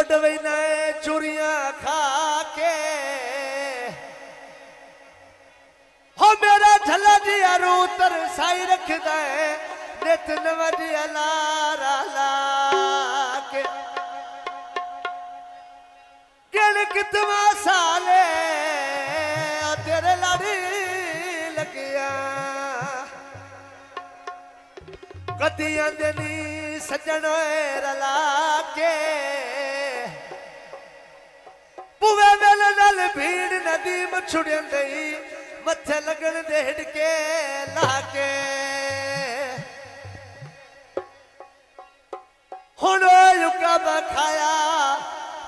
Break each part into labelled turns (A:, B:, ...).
A: डवैना चूरियां खा के हो मेरा झला जी रूतर साई रखदा है नित नवजिया लारा ला के किण कितवा साले तेरे लाड़ी लगिया कदियां देनी सजन रला के पुवे वेल नाल भीड़ नदी मछुड़न गई मथे लगन दे हिड़के लाके हुण युका बखाया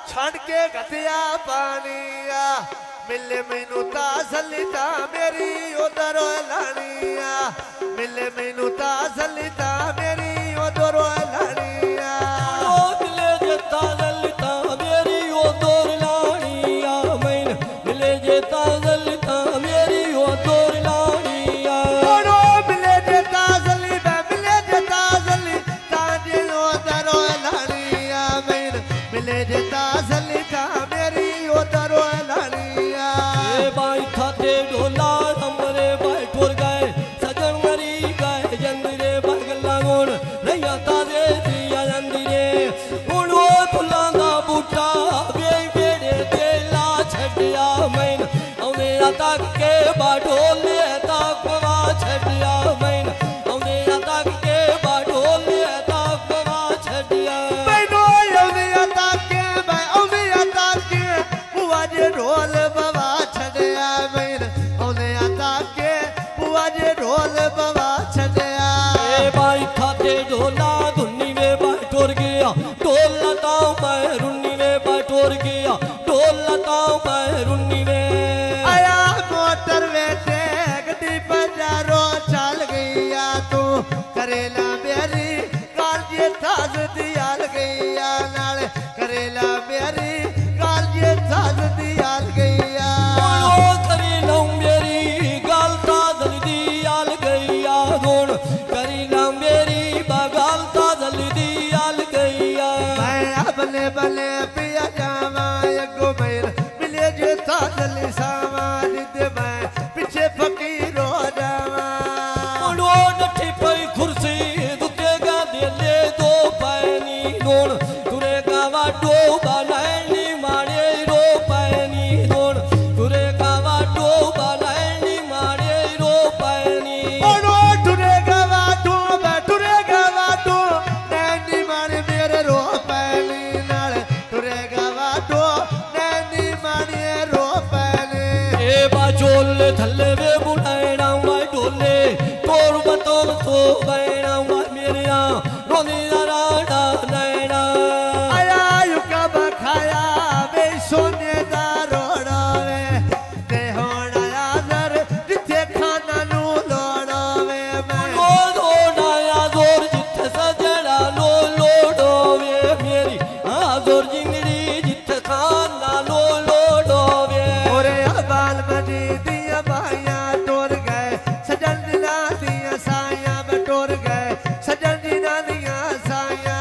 A: छड़ के गतिया पानिया मिले मैनू तासलिता मेरी उधर लानिया मिले मैनू तासलिता मेरी उधर लानिया
B: मिले जे तासलिता मेरी उधर लानिया मैन मिले जे तासलिता मेरी उधर लानिया
A: मिले जे तासली मिले जे तासली ताजे उधर लानिया मैन मिले जे तासलिता मेरी उधर लानिया
B: बाई खाते ढोला हमरे बाई ठुर गए सजन मरी गए जंदरे बगला गोण रैया ताजे दिया जंदरे हुण ओ फुल्लां दा बूटा वे बेड़े ते ला छड्डिया मैन औने तक के बाढोले तक वा छड्डिया मैन औने तक के बाढोले तक वा छड्डिया
A: मैनू औने तक के मैं औने तक के बुआ जे ढोल बवा छड्डिया मैन औने तक के बुआ जे ढोल बवा छड्डिया
B: ए बाई खाते ढोला धुन्नी वे बाई टुर गया ढोल लताओ मैं रुन्नी वे बाई टुर गया ढोल लताओ मैं रुन्नी वे
A: आया मोटर वेटे गड्डी बाजारों चल गईया तू करेला मेरी काल जे थाज दियाल गईया नाल करेला मेरी काल जे थाज दियाल गईया
B: ओ करी लऊं मेरी गाल ताजल दी आल गईया गुण करी ला मेरी बगाल ताजल दी आल गईया
A: मैं बले बले पिया जावा अगो मेर मिले जे थाजल सावा दे मैं पीछे फकीर हो जावा
B: ओ डठी पई कुर्सी दुतेगा देले दो पैनी गुण तुरेगा वाटो बनानी मारे रो पैनी गुण तुरेगा वाटो बनानी मारे रो पैनी
A: ओनो टुरेगा वाटो नैनी मारे मेरे रो पैनी नाल टुरेगा वाटो नैनी मारे रो पैनी
B: ए बाजोले थल्ले वे बुलाएना वाई डोले तोर बतोल तो बैना वाई मेरिया रोनी राडा नैना
A: आया युका बखाया वे सोने दा रोड़ा वे ते होना यादर जिथे खाना नू लोड़ा वे मैं
B: लो लोडाया जोर जिथे सजड़ा लो लोडो वे मेरी जोर जिंगड़ी जिथे खाना लो लोडो वे
A: ओरे बाल बनी दिया बाइया टोर गए सजन दिना दिया साया बटोर गए सजन दिना दिया साया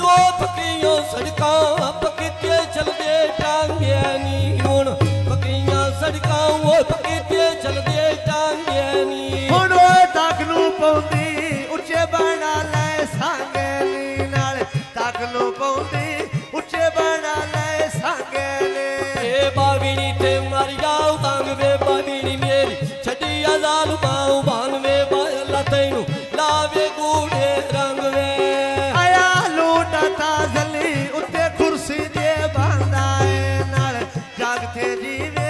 B: लो पकियों सड़कां पकिते चलदे टांगे नी हुण पकियां सड़कां वो पकिते चलदे टांगे नी
A: हुण तक नू पौंदी उच्चे बना ले सांगे नी नाल तक नू पौंदी उच्चे बना ले सांगे नी
B: ए बाविनी ते मर जाओ तांग वे बाविनी मेरी छड़ी आजाल बाऊ भांग वे बाला तैनू लावे गूढ़े रंग वे
A: आया लूटा ताजली उत्ते कुर्सी दे बांदा है नाल जागते जीवे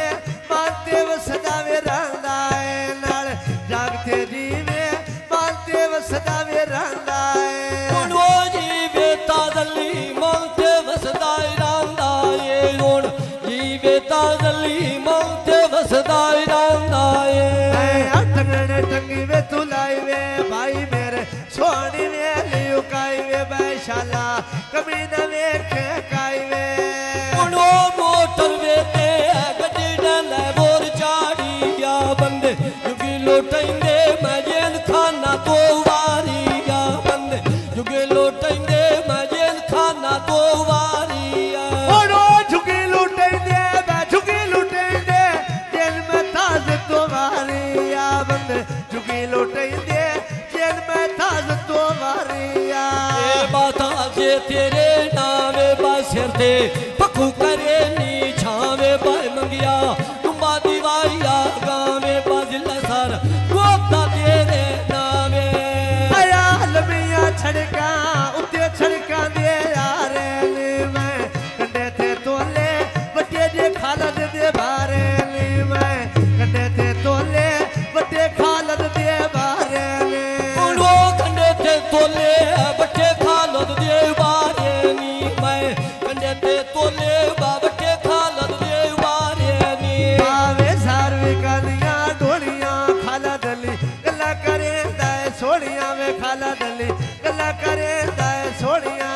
A: मानते वसदावे रंदा है नाल जागते जीवे मानते वसदावे रंदा है
B: हुण ओ जीवे ताजली मौते वसदा रांदा ए हुण जीवे ताजली मौते वसदा रांदा ए
A: अटंगने टंगी वे तुलाई वे भाई मेरे सोनी वे लियुकाई वे बैशाला कभी न वेखे काई वे
B: हुण ओ मोटर वे ते गड्डी डाले बोर चाड़ी या बंदे जुगी लोटैंदे मैं जेल खाना तो वारी या बंदे जुगे लोटैंदे मैं जेल खाना तो वारी
A: खालद दे बारे नी मैं कंडे ते तोले बटे खालद दे बारे नी
B: उड़ो कंडे ते तोले बटे खालद दे बारे नी मैं कंडे ते तोले बटे खालद दे बारे नी
A: आवे सारवी कालियां ढोलियां खाला दली गल्ला करे दाए सोड़ियां वे खाला दली गल्ला करे दाए सोड़ियां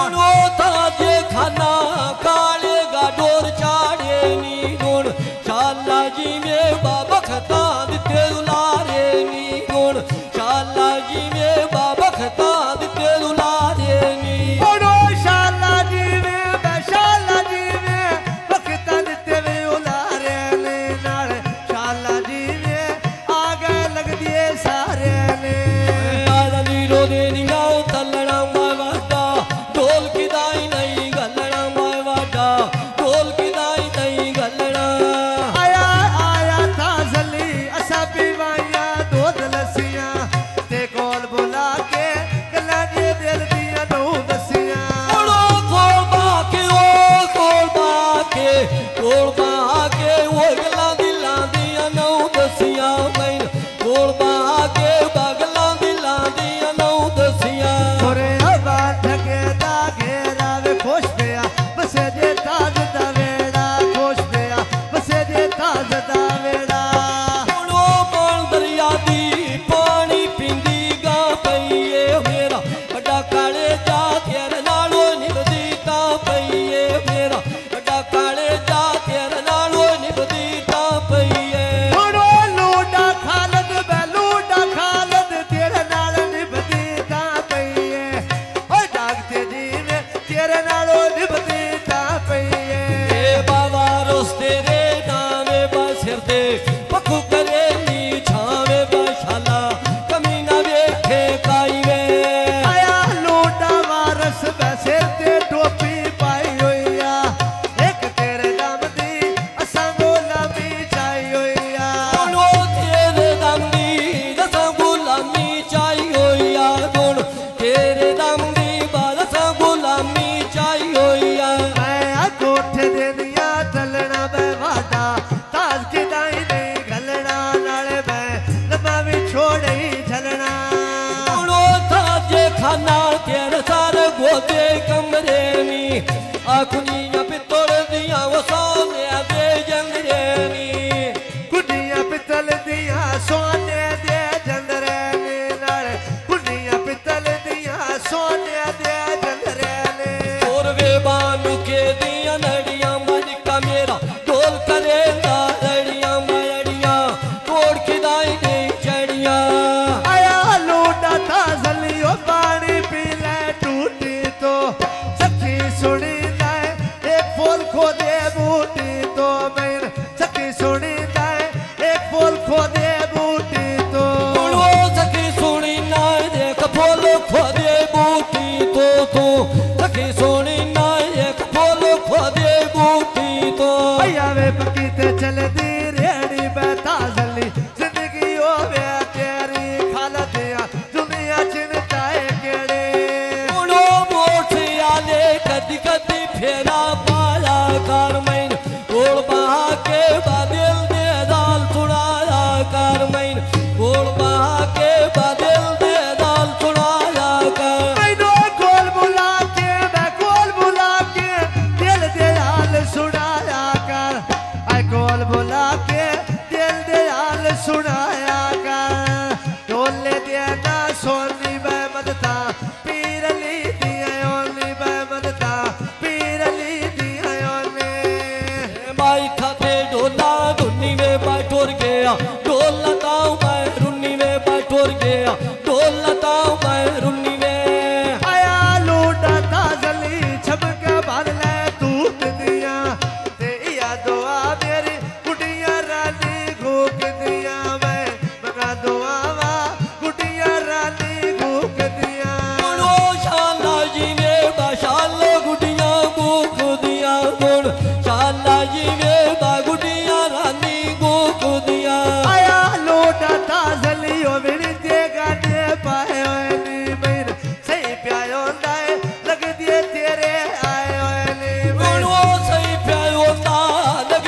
B: उड़ो ताजे खाना काले गा डोर चाड़े नी गुण शाला जी में बाबा खता दिते दुलारे नी गुण शाला जी में बाबा खता दिते दुलारे नी
A: ओड़ो शाला जी में बैशाला जी में बखता दिते वे उलारे ने नाल शाला जी में आगे लग दिए सारे ने
B: आदमी रो देनिया तलना मावाटा ढोल की दाई नहीं गलना मावाटा ढोल की दाई नहीं गलना
A: आया आया था जली असा पीवाया दूध लसियां ते कोल बुला के गल्ला जे दिल दिया नू दसियां
B: उड़ो कोल बाके वो गला दिला दिया नौ दसिया मैन कोल बाके बगला दिला दिया नौ दसिया
A: छोरे हवा ठगे दा घेरा वे खुश पिया बसे जे ताज दा वेड़ा खुश पिया बसे जे ताज दा वेड़ा
B: उड़ो पान दरिया दी पानी पींदी गा पईए मेरा बड़ा काले जा तेरे नालों निभदी ता पईए मेरा बड़ा काले जा तेरे नालों निभदी ता पईए
A: छोड़ो लूडा खालद बेलूडा खालद तेरे नाल निभदी ता पईए ओ डाकते जी में तेरे नालों निभदी ता पईए
B: ए बाबा रोस तेरे नामे बसिर दे पक्कू करे नी छावे बशाला कमी ना वेखे काई वे
A: आया लूडा वारस वैसे ते टोपी पाई होइया एक तेरे नाम दी असां गुलामी चाई होइया
B: उड़ो तेरे दम दी दसां गुलामी चाई होइया गुण तेरे दम दी दसां गुलामी चाई होइया
A: मैं कोठे दे दिया तलना बे वाटा ताज की दाई नहीं घलना नाले मैं लम्बा भी छोड़ ही झलना
B: उड़ो ताजे खाना तेरे सारे गोदे कमरे नी आखुनिया पित्तोड़ दिया वो सोने दे जंगरे नी
A: कुड़ियां पितल दिया सोने दे जंदरे ने नाल कुड़ियां पितल दिया सोने दे जंदरे ने
B: और वे बानु के दिया नड़िया मन का मेरा ढोल करे ना लड़िया मड़िया तोड़ की दाई दे चढ़िया
A: आया लूटा था जलियो पानी पी ले टूटी तो सखी सुनी लाए एक फूल खो दे बूटी तो मैं सखी सुनी लाए एक फूल खो दे बूटी तो
B: उड़ो सखी सुनी ना देख फूल खोदे बूटी तो तू सखी सुनी ना एक फूल खोदे बूटी तो
A: भैया वे पकी ते चल दी रेड़ी बैठा जली जिंदगी होवे तेरी खाला दिया दुनिया चिंताए केड़े
B: उड़ो मोठ आले कदी कदी फेरा पाया कर मैन गोल बहा के बादल दे दाल सुनाया कर मैन गोल बहा के बादल दे दाल सुनाया कर
A: मैनो गोल बुला के मैं गोल बुला के दिल दे हाल सुनाया कर आई गोल बुला के दिल दे हाल सुनाया कर ढोले देना सोनी मैं मदता पीर ली दिया ओली मैं मदता पीर ली दिया ओली
B: माई खाते ढोला धुनी में बैठोर गया ढोल लताऊं मैं रुन्नी में बैठोर गया ढोल लताऊं मैं रुन्नी में
A: आया लूटा ताजली छमका भर ले दूध दिया ते या दुआ मेरी कुटिया रानी घूक दिया मैं मगा दुआ वा कुटिया रानी घूक दिया
B: उड़ो शाला जी में बशालो गुडिया भूख दिया गुण शाला जी में बागुडिया रानी भूख दिया
A: आया लूटा ताजली ओ मेरी ते गाने पाए ओए नी मेर सही प्यायो दाए लग दिए तेरे आए ओए नी मेर
B: उड़ो सही प्यायो ता लग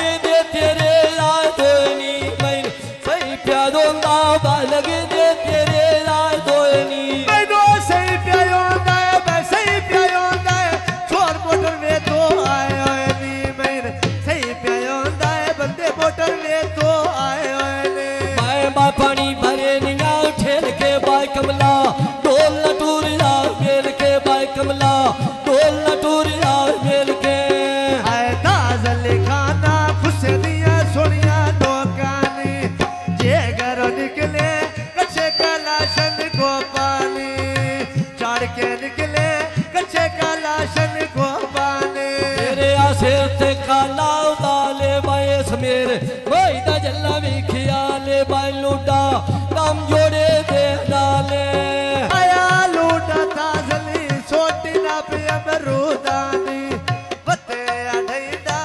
B: खमेर भाई दा जल्ला भी खियाले बाई लूटा काम जोड़े दे डाले
A: आया लूटा ताजली छोटी ना पे अमरूदानी बते अढ़ैदा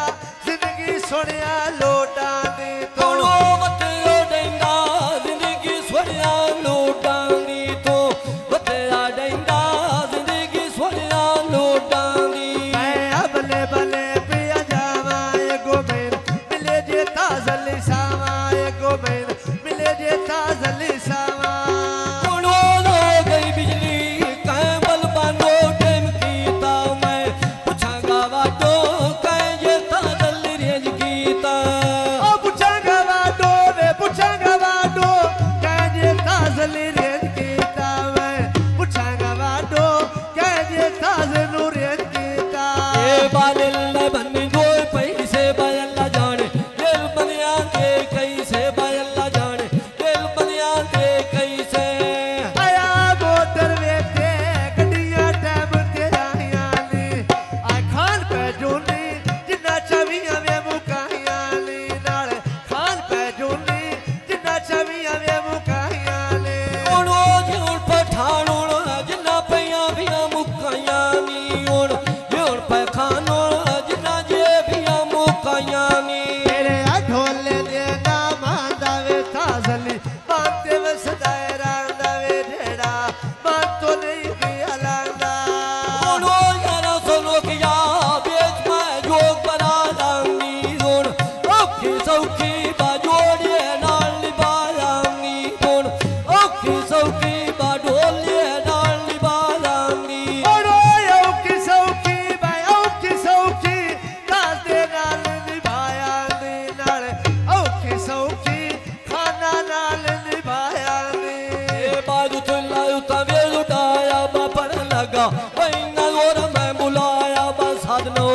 A: जिंदगी सोनिया लोटानी तो
B: तोड़ो बते अढ़ैदा जिंदगी सोनिया लोटानी तो बते अढ़ैदा जिंदगी सोनिया लोटानी
A: मैं बले बले पिया जावा गोबेन मिले जे ताजली सावा गोबेन मिले जे ताजली सावा
B: तोड़ो हो गई बिजली कह बल बानो टेम कीता मैं पुछांगा वाटो कह ये ताजल रेंज कीता
A: ओ पुछांगा वाडो वे पुछांगा वाडो कहजे ताजली रेंज कीता मैं पुछांगा वाडो कहजे ताजलू रेंज कीता
B: ए बालल्ला बन्नी दो पैसे बायल्ला जाने दिल बनिया के कैसे बायल्ला जाने दिल बनिया के कैसे
A: आया मोटर वेटे गड्डियां टैम ते आइयां नी आ खान पे जूनी जिन्ना छवियां वे मुकाइयां नी नाल खान पे जूनी जिन्ना छवियां वे मुकाइयां नी
B: ओणो जिउण पठाणो जिन्ना पईयां वियां मुकाइयां नी ओण जिउण पखानो जिन्ना जे वियां मुकाइयां नी
A: तेरे ढोले दे ना मांदा वे ताजली मांते वसदाए रांदा वे ढेड़ा मान तो नहीं किया लांदा
B: ओणो यारा सोनो किया बेच मैं जोग बना लांगी ओण औखी सौखी बाजोड़े नाल निभायांगी ओण औखी सौखी बाडोले नाल निभायांगी
A: ओरो औकी सौखी भाई औकी सौखी दादे नाल निभाया नी नाल औकी सौखी खाना नाल निभाया नी
B: ए बाजू तुला उतावे उठाया बा पर लगा वही ना और मैं बुलाया बा साधनो